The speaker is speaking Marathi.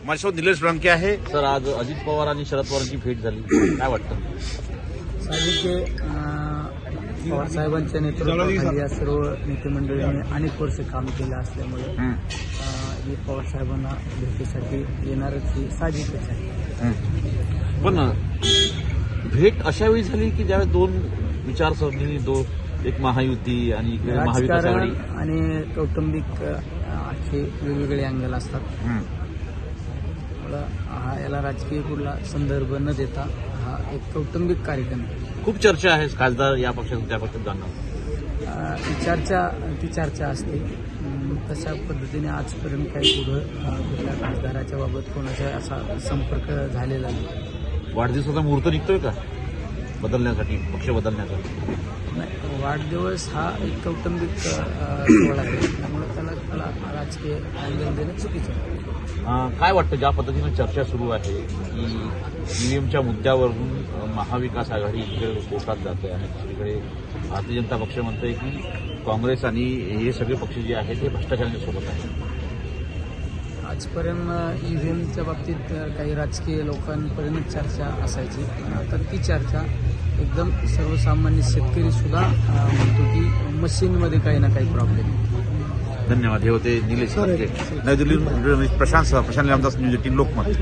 माझ्यासोबत निलेश रांके आहे. सर, आज अजित पवार आणि शरद पवारांची भेट झाली, काय वाटतं? पवार साहेबांच्या नेतृत्वाखाली या सर्व नेते मंडळींनी अनेक वर्ष काम केलं असल्यामुळे ही पवार साहेबांना भेटीसाठी येणारच ही साहजिकच आहे. पण भेट अशा वेळी झाली की ज्यावेळेस दोन विचारसरणी, एक महायुती आणि इकडे महाविकास आघाडी राजकारण आणि कौटुंबिक असे वेगवेगळे अँगल असतात. याला राजकीय कुठला संदर्भ न देता हा एक कौटुंबिक कार्यक्रम आहे. खूप चर्चा आहे, खासदार या पक्षातून त्या पक्षात जाणार. ती चर्चा असते. तशा पद्धतीने आजपर्यंत काही पुढं कुठल्या खासदाराच्या बाबत कोणाचा असा संपर्क झालेला नाही. वाढदिवसाचा मुहूर्त निघतोय का बदलण्यासाठी, पक्ष बदलण्यासाठी? नाही, वाढदिवस हा एक कौटुंबिक सोहळा आहे, त्यामुळे त्याला राजकीय अँगल देणं चुकीचं आहे. काय वाटतं, ज्या पद्धतीनं चर्चा सुरू आहे की ईव्हीएमच्या मुद्द्यावरून महाविकास आघाडी इकडे कोर्टात जाते आणि दुसरीकडे भारतीय जनता पक्ष म्हणतोय की काँग्रेस आणि हे सगळे पक्ष जे आहेत ते भ्रष्टाचाराच्या सोबत आहेत? आजपर्यंत ईव्हीएमच्या बाबतीत काही राजकीय लोकांपर्यंत चर्चा असायची, तर ती चर्चा एकदम सर्वसामान्य शेतकरी सुद्धा म्हणतो की मशीनमध्ये काही ना काही प्रॉब्लेम आहे. धन्यवाद. हे होते निलेश रांके. नवी दिल्ली प्रशांत न्यूज 18 लोकमत.